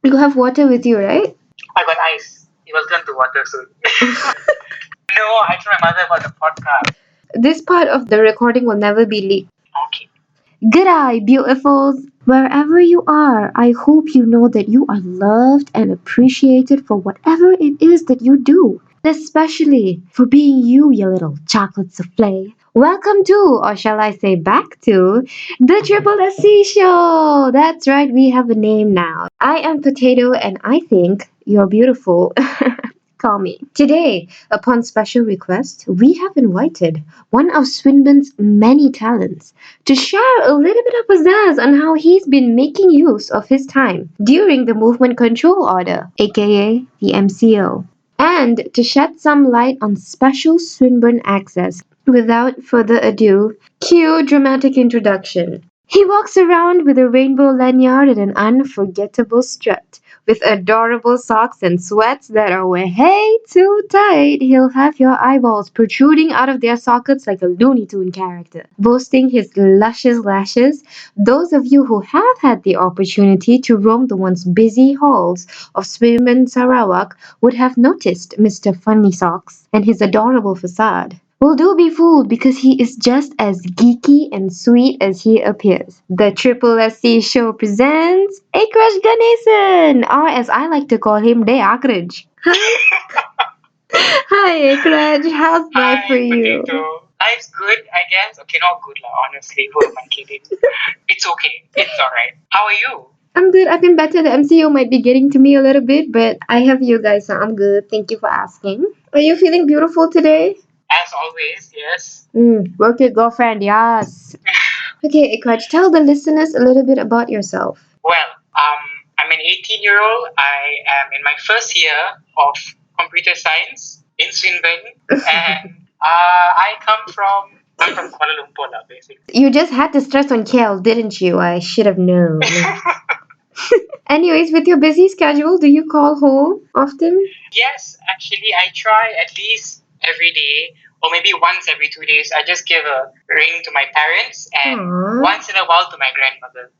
You have water with you, right? I got ice. It will turn to water soon. No, I told my mother about the podcast. This part of the recording will never be leaked. Okay. G'day, beautifuls! Wherever you are, I hope you know that you are loved and appreciated for whatever it is that you do, especially for being you, you little chocolate souffle. Welcome to, or shall I say back to, the SSSC Show! That's right, we have a name now. I am Potato and I think you're beautiful. Call me. Today, upon special request, we have invited one of Swinbees' many talents to share a little bit of pizzazz on how he's been making use of his time during the Movement Control Order, aka the MCO, and to shed some light on special Swinburne access. Without further ado, cue dramatic introduction. He walks around with a rainbow lanyard and an unforgettable strut. With adorable socks and sweats that are way too tight, he'll have your eyeballs protruding out of their sockets like a Looney Tune character. Boasting his luscious lashes, those of you who have had the opportunity to roam the once busy halls of Swimmen Sarawak would have noticed Mr. Funny Socks and his adorable facade. Well, do be fooled because he is just as geeky and sweet as he appears. The Triple SC Show presents Akraj Ganesan, or as I like to call him, De Akraj. Hi Akraj, how's life Hi, for you? Potato. Life's good, I guess. Okay, not good, lah. Honestly, who am I kidding? It's okay. It's alright. How are you? I'm good. I've been better. The MCO might be getting to me a little bit, but I have you guys, so I'm good. Thank you for asking. Are you feeling beautiful today? As always, yes. Work your girlfriend, yes. Okay, Ikraj, tell the listeners a little bit about yourself. Well, I'm an 18-year-old. I am in my first year of computer science in Swinburne, and I'm from Kuala Lumpur, lah, basically. You just had to stress on KL, didn't you? I should have known. Anyways, with your busy schedule, do you call home often? Yes, actually, I try at least every day, or maybe once every 2 days. I just give a ring to my parents, and Aww. once in a while to my grandmother.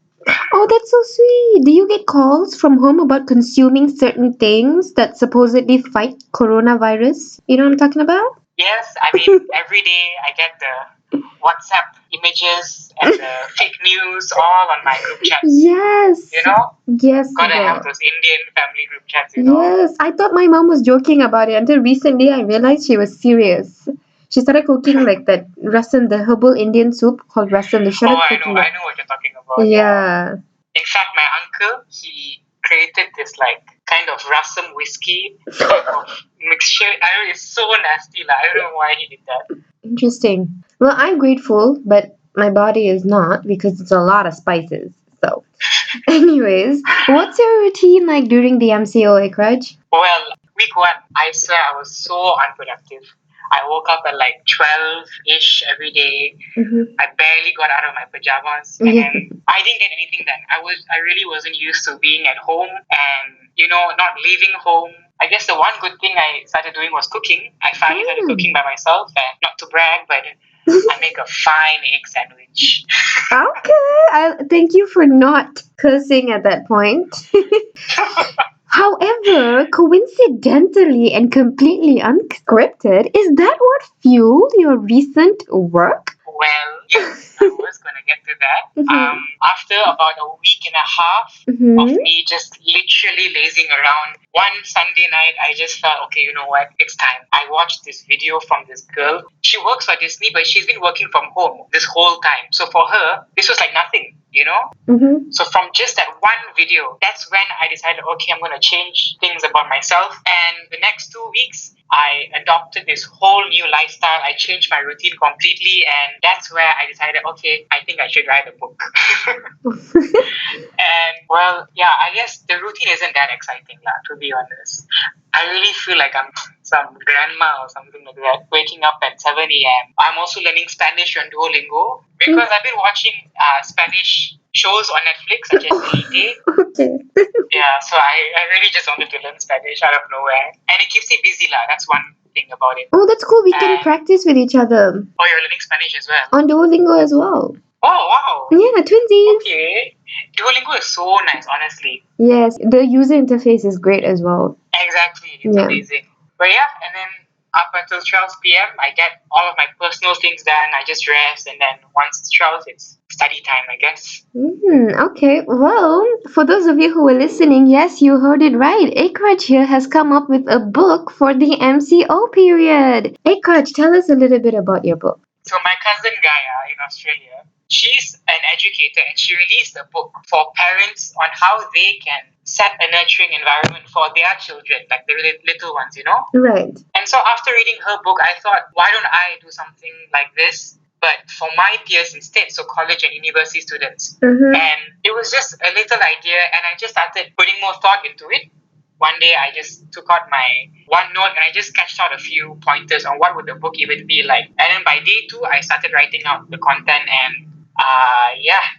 Oh, that's so sweet. Do you get calls from home about consuming certain things that supposedly fight coronavirus? You know what I'm talking about? Yes, I mean, every day I get the WhatsApp images and the fake news all on my group chats. Yes. You know? Yes. Gotta girl. have those Indian family group chats, you know? Yes, I thought my mom was joking about it until recently I realized she was serious. She started cooking like that rasam, the herbal Indian soup called rasam. They started Oh, cooking I know what you're talking about. Yeah. In fact, my uncle, he created this like kind of rasam whiskey type of mixture. I know it's so nasty, like, I don't know why he did that. Interesting. Well, I'm grateful, but my body is not because it's a lot of spices. So, anyways, what's your routine like during the MCO, Ikraj? Well, week 1, I swear I was so unproductive. I woke up at like 12-ish every day. I barely got out of my pajamas, and Yeah. I didn't get anything done. I really wasn't used to being at home and not leaving home. I guess the one good thing I started doing was cooking. I finally started cooking by myself, and not to brag, but I make a fine egg sandwich. Okay, thank you for not cursing at that point. However, coincidentally and completely unscripted, is that what fueled your recent work? Well, yes, I was going to get to that. After about a week and a half of me just literally lazing around, one Sunday night, I just thought, okay, you know what? It's time. I watched this video from this girl. She works for Disney, but she's been working from home this whole time. So for her, this was like nothing, you know? So from just that one video, that's when I decided, okay, I'm going to change things about myself. And the next 2 weeks, I adopted this whole new lifestyle. I changed my routine completely, and that's where I decided, okay, I think I should write a book. And well, yeah, I guess the routine isn't that exciting, to be honest. I really feel like I'm some grandma or something like that, waking up at 7 a.m. I'm also learning Spanish on Duolingo because I've been watching Spanish shows on Netflix such as Elite. Okay. Yeah, so I really just wanted to learn Spanish out of nowhere. And it keeps me busy, that's one thing about it. Oh, that's cool. We can practice with each other. Oh, you're learning Spanish as well? On Duolingo as well. Oh, wow. Yeah, twinsies. Okay. Duolingo is so nice, honestly. Yes, the user interface is great as well. Exactly. It's Yeah. amazing. But yeah, and then up until 12 p.m., I get all of my personal things done. I just rest, and then once it's 12, it's study time, I guess. Okay, well, for those of you who are listening, yes, you heard it right. Ekraj here has come up with a book for the MCO period. Ekraj, tell us a little bit about your book. So my cousin Gaia in Australia, she's an educator and she released a book for parents on how they can set a nurturing environment for their children, like the little ones, you know? Right. And so after reading her book, I thought, why don't I do something like this, but for my peers instead, so college and university students. And it was just a little idea, and I just started putting more thought into it. One day I just took out my OneNote and I just sketched out a few pointers on what would the book even be like. And then by day 2, I started writing out the content, and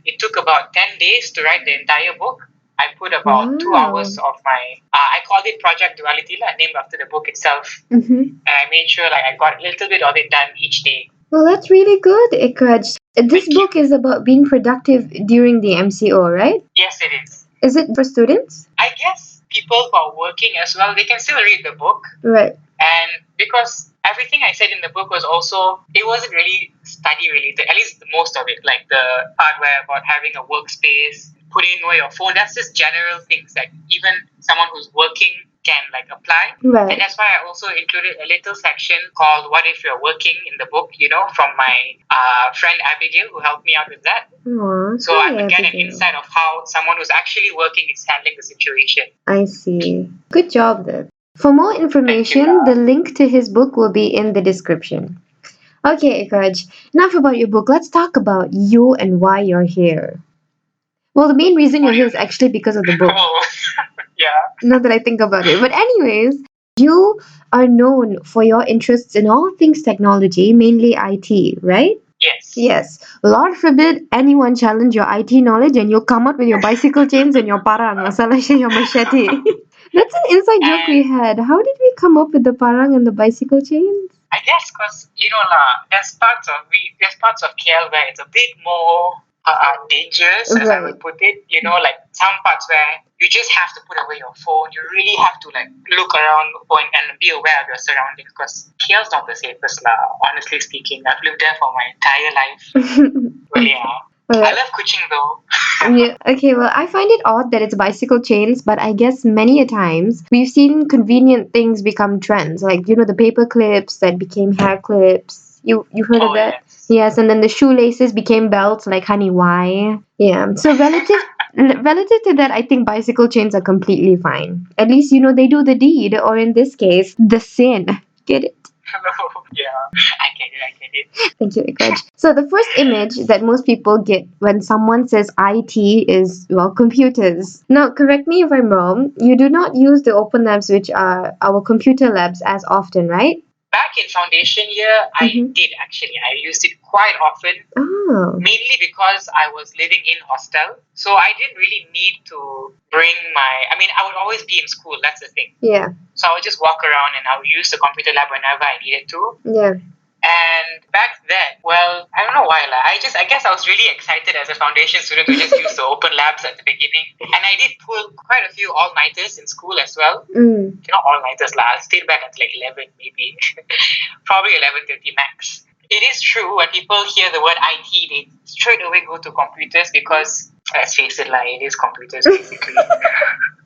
it took about 10 days to write the entire book. I put about 2 hours of my, I called it Project Duality, named after the book itself. And I made sure I got a little bit of it done each day. Well, that's really good, Ikraj. This book is about being productive during the MCO, right? Yes, it is. Is it for students? I guess people who are working as well, they can still read the book. Right. And because everything I said in the book was also, it wasn't really study related, at least most of it, like the part where about having a workspace, putting away your phone, that's just general things that even someone who's working can apply. Right. And that's why I also included a little section called What If You're Working in the book, from my friend Abigail, who helped me out with that. Aww, so I would get an insight of how someone who's actually working is handling the situation. I see. Good job then. For more information, the link to his book will be in the description. Okay, Ikraj, enough about your book. Let's talk about you and why you're here. Well, the main reason you're here is actually because of the book. Yeah. Now that I think about it. But anyways, you are known for your interests in all things technology, mainly IT, right? Yes. Yes. Lord forbid anyone challenge your IT knowledge and you'll come out with your bicycle chains and your parang, or your machete. That's an inside joke we had. How did we come up with the parang and the bicycle chains? I guess because there's parts of KL where it's a bit more dangerous, as I would put it. Like some parts where you just have to put away your phone. You really have to look around and be aware of your surroundings, because KL's not the safest honestly speaking. I've lived there for my entire life. But yeah. I love kuching though. Yeah. Okay, well, I find it odd that it's bicycle chains, but I guess many a times we've seen convenient things become trends, like the paper clips that became hair clips. You heard of that? Yes, and then the shoelaces became belts like Honey Why. Yeah. So relative to that, I think bicycle chains are completely fine. At least they do the deed, or in this case, the sin. Get it? Yeah, I get it. Thank you, Ikraj. So the first image that most people get when someone says IT is, well, computers. Now, correct me if I'm wrong, you do not use the open labs, which are our computer labs, as often, right? Back in foundation year, I did actually. I used it quite often. Oh. Mainly because I was living in hostel. So I didn't really need to bring I would always be in school, that's the thing. Yeah. So I would just walk around and I would use the computer lab whenever I needed to. Yeah. And back then, well, I don't know why. I guess I was really excited as a foundation student to just use the open labs at the beginning. And I did pull quite a few all-nighters in school as well. Not all-nighters, I stayed back until 11 maybe. Probably 11:30 max. It is true, when people hear the word IT, they straight away go to computers because, let's face it, it is computers basically.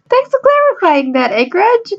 Thanks for clarifying that, Ikraj.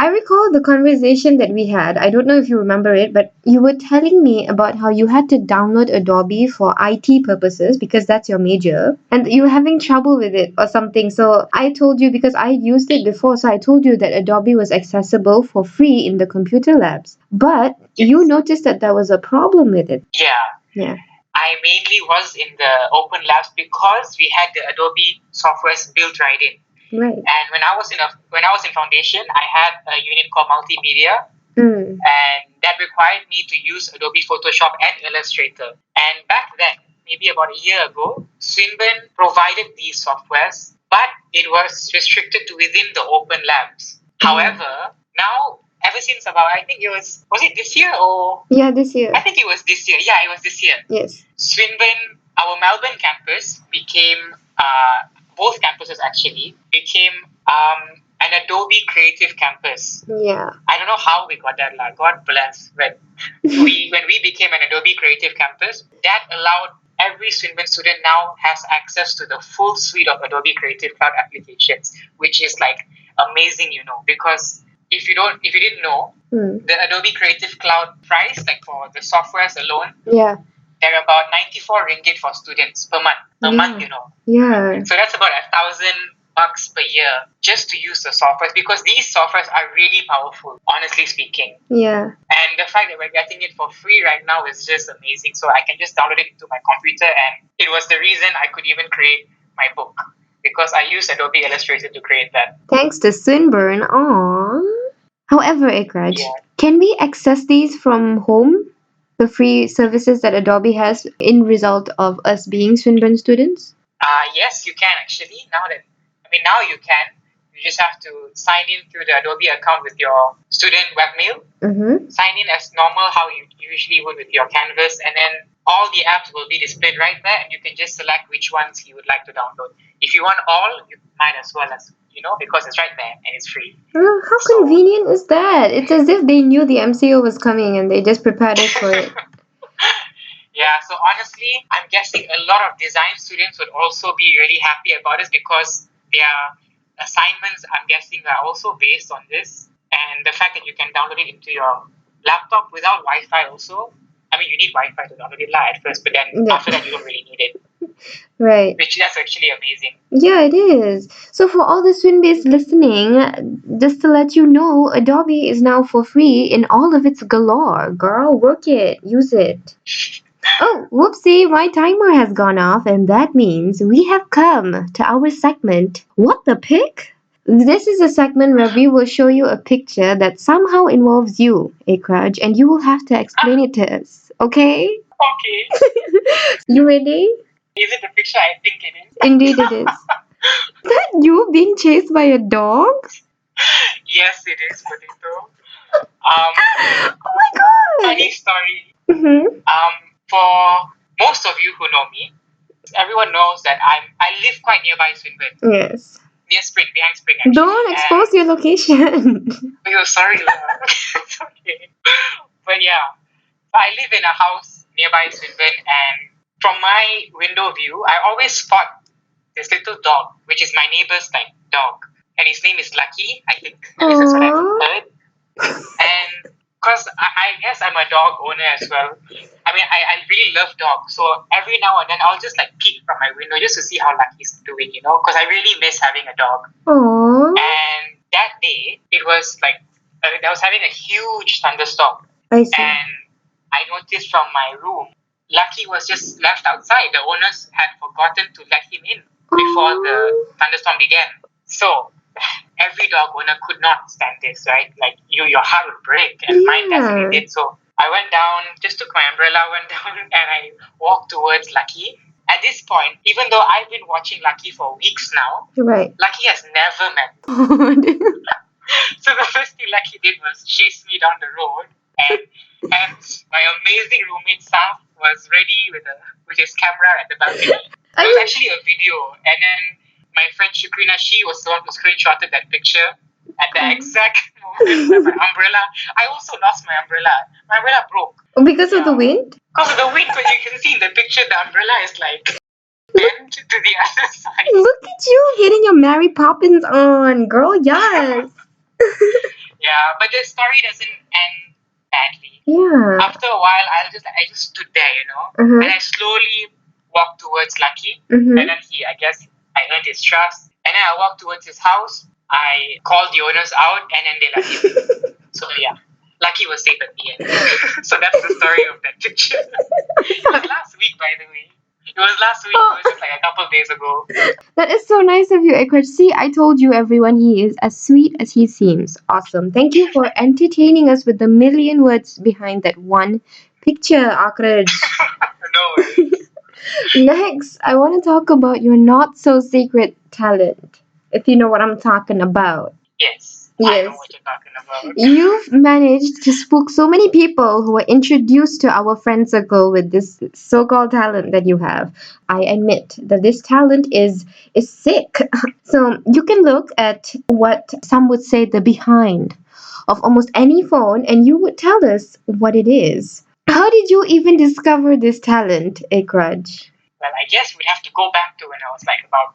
I recall the conversation that we had. I don't know if you remember it, but you were telling me about how you had to download Adobe for IT purposes because that's your major, and you were having trouble with it or something. So I told you, because I used it before, so I told you that Adobe was accessible for free in the computer labs. But you noticed that there was a problem with it. Yeah. I mainly was in the open labs because we had the Adobe softwares built right in. Right. And when I was in foundation, I had a unit called multimedia, and that required me to use Adobe Photoshop and Illustrator. And back then, maybe about a year ago, Swinbees provided these softwares, but it was restricted to within the open labs. However, now ever since about, I think was it this year or? Yeah, this year. I think it was this year. Yeah, it was this year. Yes. Swinburne, our Melbourne campus became, both campuses actually, became an Adobe creative campus. Yeah. I don't know how we got that, like, God bless. But when we became an Adobe creative campus, that allowed every Swinburne student now has access to the full suite of Adobe Creative Cloud applications, which is like amazing, because if you didn't know, the Adobe Creative Cloud price, like for the softwares alone, Yeah. they're about 94 ringgit for students per month. A month, Yeah. So that's about $1,000 per year just to use the softwares, because these softwares are really powerful, honestly speaking. Yeah. And the fact that we're getting it for free right now is just amazing. So I can just download it into my computer, and it was the reason I could even create my book, because I used Adobe Illustrator to create that. Thanks to Swinburne. Aww. However, Ikraj, Yeah. can we access these from home? The free services that Adobe has in result of us being Swinburne students? Yes, you can actually. Now you can. You just have to sign in through the Adobe account with your student webmail. Sign in as normal, how you usually would with your Canvas, and then all the apps will be displayed right there, and you can just select which ones you would like to download. If you want all, you might as well, as because it's right there and it's free. How So- convenient is that? It's as if they knew the MCO was coming and they just prepared us for it. Yeah, so honestly, I'm guessing a lot of design students would also be really happy about this, because their assignments, I'm guessing, are also based on this. And the fact that you can download it into your laptop without Wi-Fi also. You need Wi-Fi to download it at first, but then after that, you don't really need it. Right. Which that's actually amazing. Yeah, it is. So for all the Swinbees listening, just to let you know, Adobe is now for free in all of its galore. Girl, work it. Use it. Oh, whoopsie, my timer has gone off, and that means we have come to our segment, What the Pic? This is a segment where we will show you a picture that somehow involves you, Ikraj, and you will have to explain it to us, okay? Okay. You ready? Is it the picture I think it is? Indeed it is. Is that you being chased by a dog? Yes, it is, Potato. Oh my god! Funny story. Mm-hmm. For most of you who know me, everyone knows that I live quite nearby Swinburne. Yes. Near Spring, behind Spring, actually. Don't expose your location. Oh, sorry, lah. It's okay. But yeah, I live in a house nearby Swinburne, and from my window view, I always spot this little dog, which is my neighbor's dog, and his name is Lucky. I think at least that's what I've Aww. heard. And because I guess I'm a dog owner as well. I really love dogs, so every now and then I'll just peek from my window just to see how Lucky's doing, because I really miss having a dog. Aww. And that day, it was I was having a huge thunderstorm, I see. and I noticed from my room, Lucky was just left outside. The owners had forgotten to let him in before the thunderstorm began. So every dog owner could not stand this, right? Your heart would break, and mine definitely did. So I went down, just took my umbrella, went down, and I walked towards Lucky. At this point, even though I've been watching Lucky for weeks now, Right. Lucky has never met me. Oh, dear. So the first thing Lucky did was chase me down the road, and my amazing roommate Saf was ready with his camera at the balcony. It was actually a video, and then my friend Shukrina, she was the one who screenshotted that picture at the exact moment when my umbrella. I also lost my umbrella. My umbrella broke. Because of the wind? Because of the wind, but you can see in the picture the umbrella is bent to the other side. Look at you getting your Mary Poppins on, girl. Yes. Yeah, but the story doesn't end badly. Yeah. After a while, I just stood there, and I slowly walked towards Lucky, and then I earned his trust, and then I walked towards his house. I called the owners out, and then they let him in. So yeah, Lucky was safe at the end. So that's the story of that picture. It was last week, by the way. It was last week. It was just a couple of days ago. That is so nice of you, Ikraj. See, I told you, everyone, he is as sweet as he seems. Awesome. Thank you for entertaining us with the million words behind that one picture, Ikraj. No worries. Next, I want to talk about your not so secret talent, if you know what I'm talking about. Yes. I know Yes. what you're talking about. You've managed to spook so many people who were introduced to our friend circle with this so-called talent that you have. I admit that this talent is sick. So you can look at what some would say the behind of almost any phone and you would tell us what it is. How did you even discover this talent, Ikraj? Well, I guess we'd have to go back to when I was like about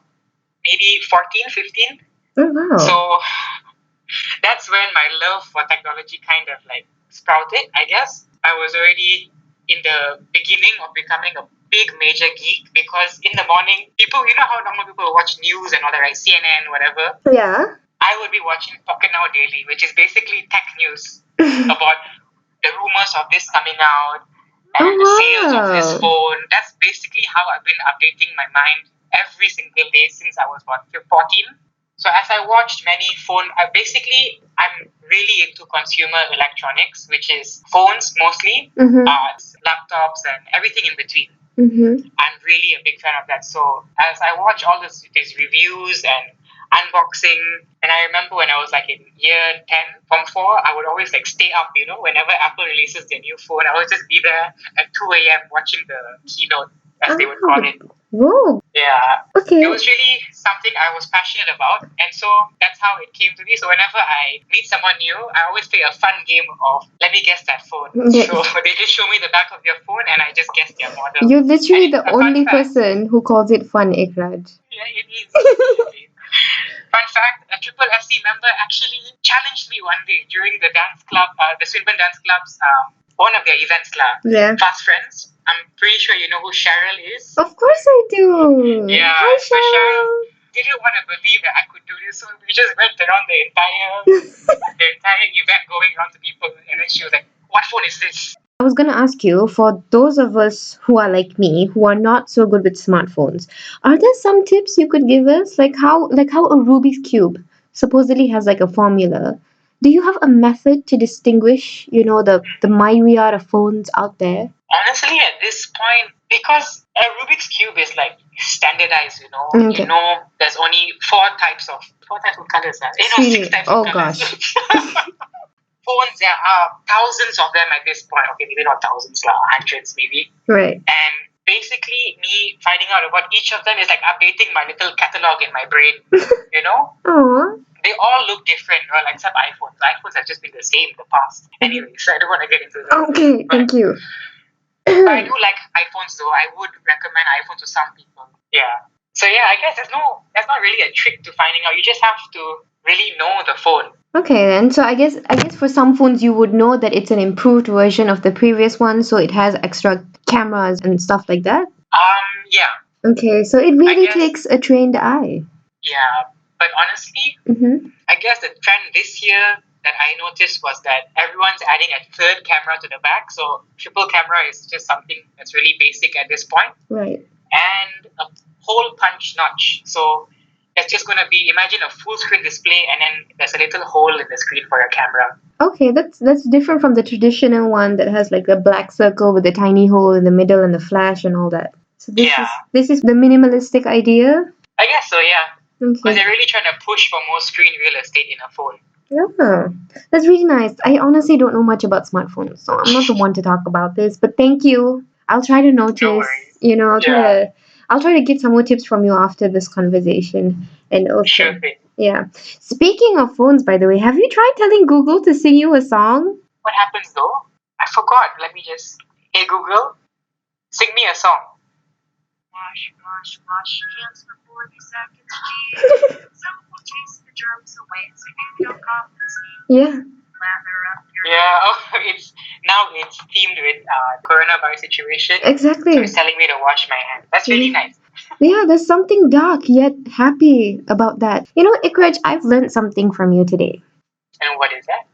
maybe 14, 15. Oh wow. So that's when my love for technology kind of like sprouted, I guess. I was already in the beginning of becoming a big major geek because in the morning, people, you know how normal people watch news and all that, right? CNN, whatever. Yeah. I would be watching Pocket Now Daily, which is basically tech news about the rumors of this coming out and Oh the sales of this wow. phone. That's basically how I've been updating my mind every single day since I was about 14. So as I watched many I'm really into consumer electronics, which is phones mostly, Mm-hmm. laptops and everything in between. Mm-hmm. I'm really a big fan of that. So as I watch all these reviews and unboxing, and I remember when I was like in year 10, Form 4, I would always like stay up, whenever Apple releases their new phone, I would just be there at 2 a.m. watching the keynote, as they would call it. Whoa. Yeah. Okay. It was really something I was passionate about, and so that's how it came to me. So whenever I meet someone new, I always play a fun game of let me guess that phone. Yes. So they just show me the back of their phone, and I just guess their model. You're literally And the a fun only fact- person who calls it fun, Ikraj. Yeah, it is. Indeed. Fun fact: a triple SC member actually challenged me one day during the dance club, the Swinbees dance club's one of their events, Yeah. Fast Friends. I'm pretty sure you know who Cheryl is. Of course I do. Yeah, Hi, so Cheryl Cheryl. didn't want to believe that I could do this, so we just went around the entire event, going around to people, and then she was like, "What phone is this?" I was gonna ask you, for those of us who are like me, who are not so good with smartphones, are there some tips you could give us? Like how a Rubik's Cube supposedly has like a formula. Do you have a method to distinguish, the myriad of phones out there? Honestly, at this point, because a Rubik's Cube is like standardized, Okay. there's only four types of colors. Really? Six types Oh of colors. gosh. Phones, there are thousands of them at this point. Okay, maybe not thousands, hundreds maybe. Right. And basically, me finding out about each of them is like updating my little catalog in my brain. Aw. They all look different, well, except iPhones. iPhones have just been the same in the past. Anyway, so I don't want to get into that. Okay, thank you. But I do like iPhones, though. I would recommend iPhone to some people. Yeah. So yeah, I guess there's not really a trick to finding out. You just have to really know the phone. Okay then. So I guess for some phones you would know that it's an improved version of the previous one, so it has extra cameras and stuff like that. Yeah, Okay, so it really guess- takes a trained eye. yeah. But honestly, Mm-hmm. I guess the trend this year that I noticed was that everyone's adding a third camera to the back. So triple camera is just something that's really basic at this point. Right. And a hole punch notch. So it's just going to be, imagine a full screen display and then there's a little hole in the screen for your camera. Okay, that's different from the traditional one that has like a black circle with a tiny hole in the middle and the flash and all that. So this is the minimalistic idea. I guess so, yeah. Because Okay. they're really trying to push for more screen real estate in a phone. Yeah, that's really nice. I honestly don't know much about smartphones, so I'm not the one to talk about this. But thank you. I'll try to notice. No worries. I'll try to get some more tips from you after this conversation. And also, Sure thing. yeah. Speaking of phones, by the way, have you tried telling Google to sing you a song? What happens though? I forgot. Let me just. Hey Google, sing me a song. Wash, wash, wash your hands for 40 seconds, please. Some will chase the germs away so you don't cough and sneeze. Yeah. Lather up your it's themed with coronavirus situation. Exactly. So it's telling me to wash my hands. That's really nice. Yeah, there's something dark yet happy about that. Ikraj, I've learned something from you today. And what is that?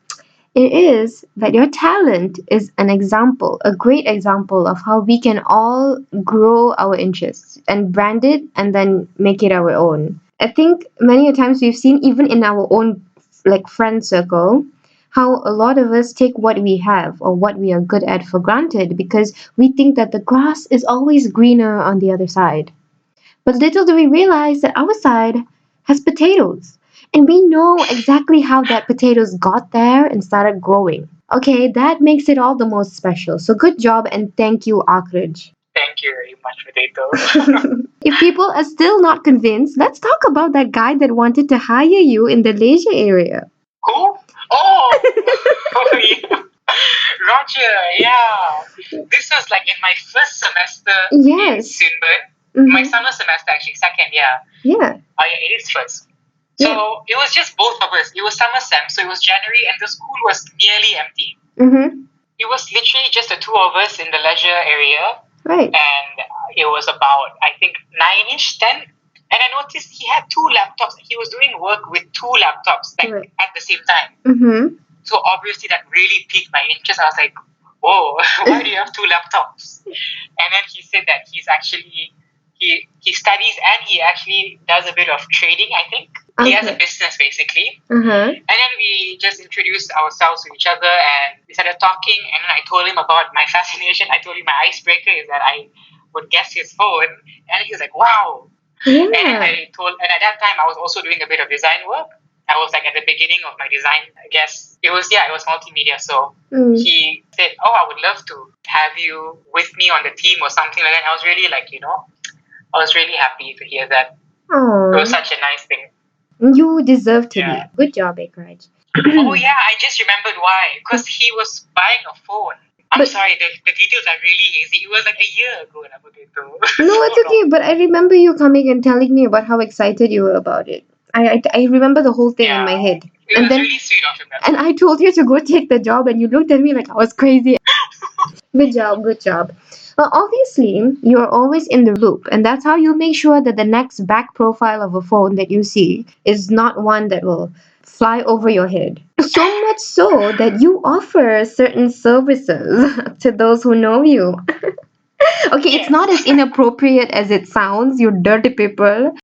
It is that your talent is an example, a great example of how we can all grow our interests and brand it and then make it our own. I think many a times we've seen, even in our own like friend circle, how a lot of us take what we have or what we are good at for granted because we think that the grass is always greener on the other side. But little do we realize that our side has potatoes. And we know exactly how that potatoes got there and started growing. Okay, that makes it all the most special. So good job and thank you, Akhraj. Thank you very much, Potato. If people are still not convinced, let's talk about that guy that wanted to hire you in the leisure area. Who? Oh, yeah. Roger, yeah. This was like in my first semester in Yes. Swinburne. My summer semester, actually, second, yeah. Yeah. Oh, yeah, it is first. So it was just both of us. It was summer sem, so it was January, and the school was nearly empty. Mm-hmm. It was literally just the two of us in the leisure area, Right. and it was about, I think, 9-ish, 10. And I noticed he had two laptops. He was doing work with two laptops like Right. at the same time. Mm-hmm. So obviously that really piqued my interest. I was like, whoa, why do you have two laptops? And then he said that he's actually, he studies and he actually does a bit of trading, I think. He has a business basically. Uh-huh. And then we just introduced ourselves to each other and we started talking. And then I told him about my fascination. I told him my icebreaker is that I would guess his phone. And he was like, wow. Yeah. And at that time I was also doing a bit of design work. I was like at the beginning of my design, I guess. It was multimedia. So he said, oh, I would love to have you with me on the team or something like that. I was really like, I was really happy to hear that. Oh. It was such a nice thing. You deserve to be. Good job, Ekraj. Oh yeah, I just remembered why. Because he was buying a phone. I'm sorry, the details are really hazy. It was like a year ago. No, it's okay. But I remember you coming and telling me about how excited you were about it. I remember the whole thing in my head. It was really sweet of him. And I told you to go take the job, and you looked at me like I was crazy. Good job, good job. Well, obviously, you're always in the loop, and that's how you make sure that the next back profile of a phone that you see is not one that will fly over your head. So much so that you offer certain services to those who know you. Okay, it's not as inappropriate as it sounds, you dirty people.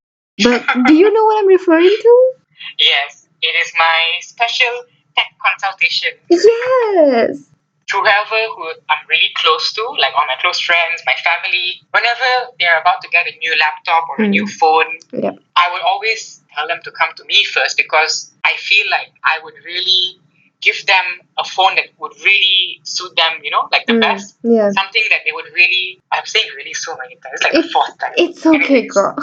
But do you know what I'm referring to? Yes, it is my special tech consultation. Yes. To whoever who I'm really close to, like all my close friends, my family, whenever they're about to get a new laptop or a new phone, I would always tell them to come to me first because I feel like I would really give them a phone that would really suit them, like the best. Yeah. Something that they would really, I'm saying really so many times, it's like the fourth time. It's okay, girl.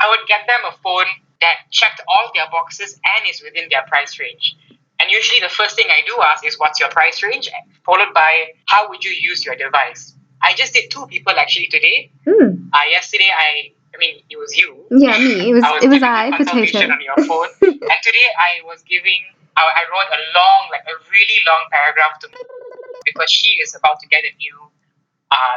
I would get them a phone that checked all their boxes and is within their price range. And usually the first thing I do ask is what's your price range, followed by how would you use your device. I just did 2 people actually today. Yesterday I mean it was you. Yeah, me. It was I, consultation Potato. on your phone. And today I was I wrote a really long paragraph to because she is about to get a new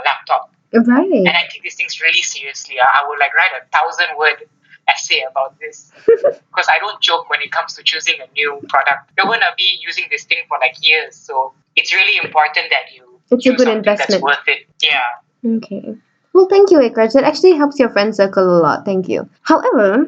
laptop. Right. And I take these things really seriously. I would write a 1,000-word essay about this because I don't joke when it comes to choosing a new product. You're gonna be using this thing for years, so it's really important that you it's choose a good something investment. That's worth it. Yeah. Okay. Well, thank you, Ekraj. That actually helps your friend circle a lot. Thank you. However,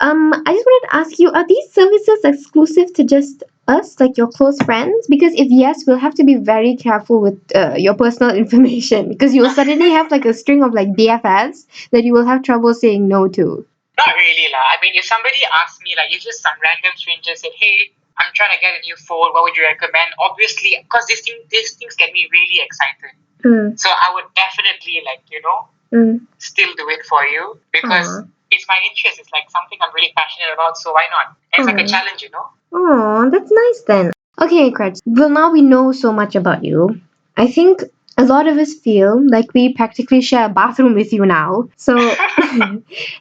I just wanted to ask you: are these services exclusive to just us, like your close friends? Because if yes, we'll have to be very careful with your personal information because you'll suddenly have a string of BFFs that you will have trouble saying no to. Not really lah. I mean, if somebody asked me, if just some random stranger said, hey, I'm trying to get a new phone, what would you recommend? Obviously, because these things get me really excited. So I would definitely, still do it for you because it's my interest. It's something I'm really passionate about, so why not? And it's a challenge, Oh, that's nice then. Okay, Kratz. Well, now we know so much about you. I think a lot of us feel like we practically share a bathroom with you now. So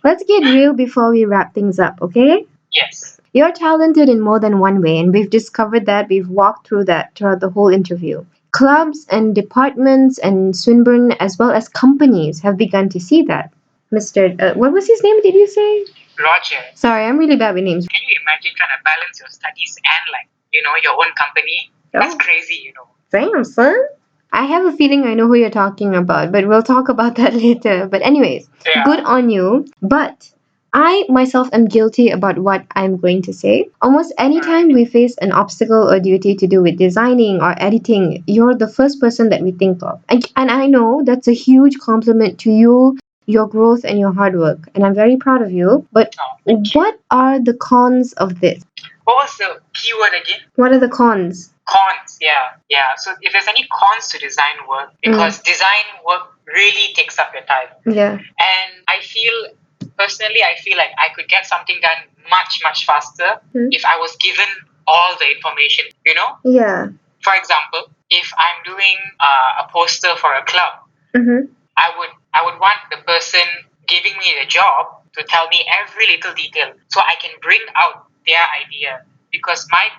let's get real before we wrap things up, okay? Yes. You're talented in more than one way, and we've discovered that. We've walked through that throughout the whole interview. Clubs and departments and Swinburne, as well as companies, have begun to see that. Mr. What was his name, did you say? Roger. Sorry, I'm really bad with names. Can you imagine trying to balance your studies and, your own company? That's crazy, Damn, son. I have a feeling I know who you're talking about, but we'll talk about that later. But anyways, good on you. But I myself am guilty about what I'm going to say. Almost any time we face an obstacle or duty to do with designing or editing, you're the first person that we think of. And I know that's a huge compliment to you, your growth and your hard work, and I'm very proud of you. But what are the cons of this? What was the keyword again? What are the cons? Cons, yeah. So if there's any cons to design work, because design work really takes up your time. Yeah. And personally, I feel like I could get something done much, much faster if I was given all the information, Yeah. For example, if I'm doing a poster for a club, I would want the person giving me the job to tell me every little detail so I can bring out their idea. Because my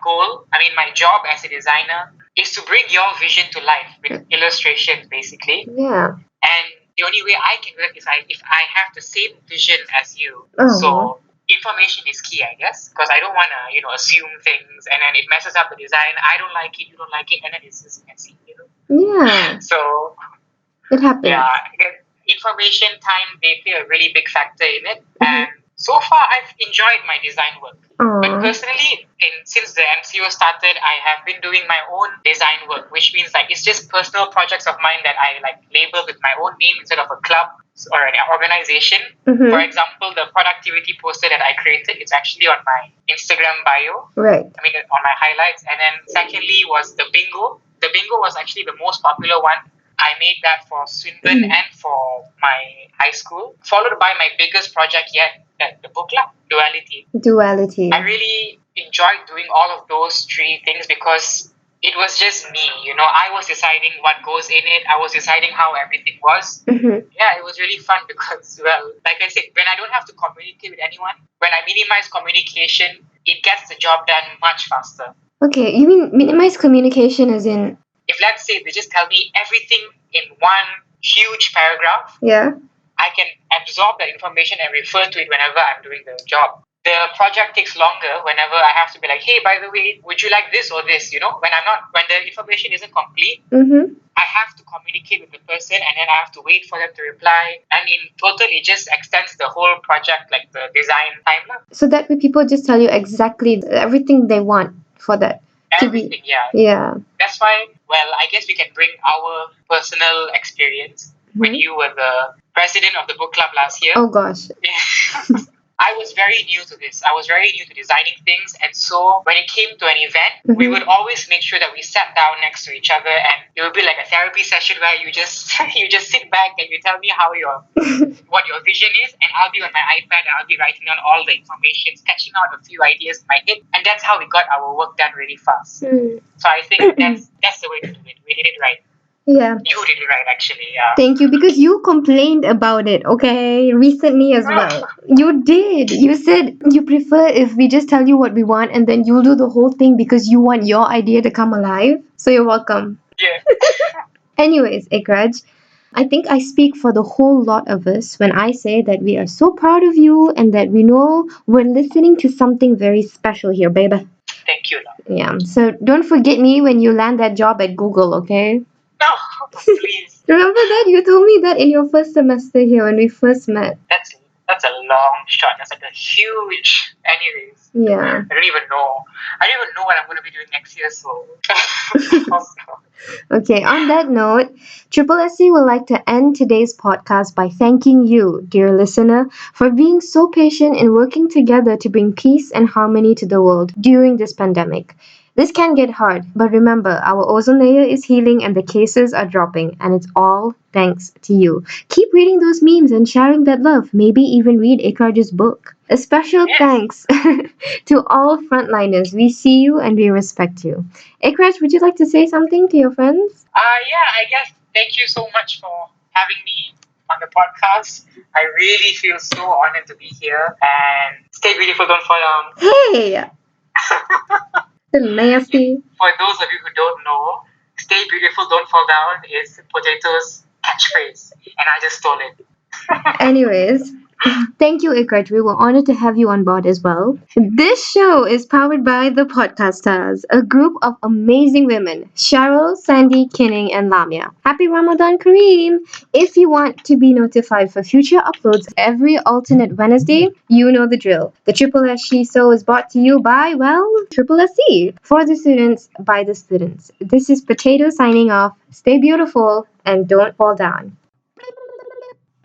job as a designer is to bring your vision to life with illustrations, basically. Yeah. And the only way I can work is if I have the same vision as you. So information is key, I guess, because I don't want to, assume things and then it messes up the design. I don't like it, you don't like it, and then it's just messy, Yeah. So it happens. Yeah, information, time, they play a really big factor in it. And so far, I've enjoyed my design work. But personally, since the MCO started, I have been doing my own design work, which means like it's just personal projects of mine that I like label with my own name instead of a club or an organization. For example, the productivity poster that I created, it's actually on my Instagram bio. Right. On my highlights. And then secondly was the bingo. The bingo was actually the most popular one. I made that for Swinbees and for my high school, followed by my biggest project yet, the book club, Duality. I really enjoyed doing all of those three things because it was just me, I was deciding what goes in it. I was deciding how everything was. Yeah, it was really fun because, well, like I said, when I don't have to communicate with anyone, when I minimize communication, it gets the job done much faster. Okay, you mean minimize communication as in? If let's say they just tell me everything in one huge paragraph, I can absorb that information and refer to it whenever I'm doing the job. The project takes longer whenever I have to be like, hey, by the way, would you like this or this? When the information isn't complete, I have to communicate with the person and then I have to wait for them to reply. And in total, it just extends the whole project, like the design timeline. So that way people just tell you exactly everything they want for that. Everything, yeah. That's why, well, I guess we can bring our personal experience when you were the president of the book club last year. Oh, gosh. I was very new to this. I was very new to designing things. And so when it came to an event, we would always make sure that we sat down next to each other and it would be like a therapy session where you just sit back and you tell me what your vision is, and I'll be on my iPad and I'll be writing down all the information, sketching out a few ideas in my head. And that's how we got our work done really fast. So I think that's the way to do it. We did it right. Yeah. You did it right, actually, yeah. Thank you, because you complained about it, okay, recently as well. You did. You said you prefer if we just tell you what we want and then you'll do the whole thing because you want your idea to come alive. So you're welcome. Yeah. Anyways, Ikraj, I think I speak for the whole lot of us when I say that we are so proud of you and that we know we're listening to something very special here, baby. Thank you, love. Yeah, so don't forget me when you land that job at Google, okay? No, please. Remember that? You told me that in your first semester here when we first met. That's a long shot. That's like a huge. Anyways. Yeah. I don't even know what I'm going to be doing next year, so. Okay, on that note, SSSC would like to end today's podcast by thanking you, dear listener, for being so patient and working together to bring peace and harmony to the world during this pandemic. This can get hard, but remember, our ozone layer is healing and the cases are dropping, and it's all thanks to you. Keep reading those memes and sharing that love. Maybe even read Ikraj's book. A special thanks to all frontliners. We see you and we respect you. Ikraj, would you like to say something to your friends? I guess thank you so much for having me on the podcast. I really feel so honored to be here. And stay beautiful, don't fall down. Hey! Nasty. For those of you who don't know, stay beautiful, don't fall down is Potato's catchphrase. And I just stole it. Anyways, thank you, Ikraj. We were honored to have you on board as well. This show is powered by the Podcasters, a group of amazing women, Cheryl, Sandy, Kinning, and Lamia. Happy Ramadan Kareem! If you want to be notified for future uploads every alternate Wednesday, you know the drill. The SSSC Show is brought to you by, well, SSSC. For the students, by the students. This is Potato signing off. Stay beautiful and don't fall down.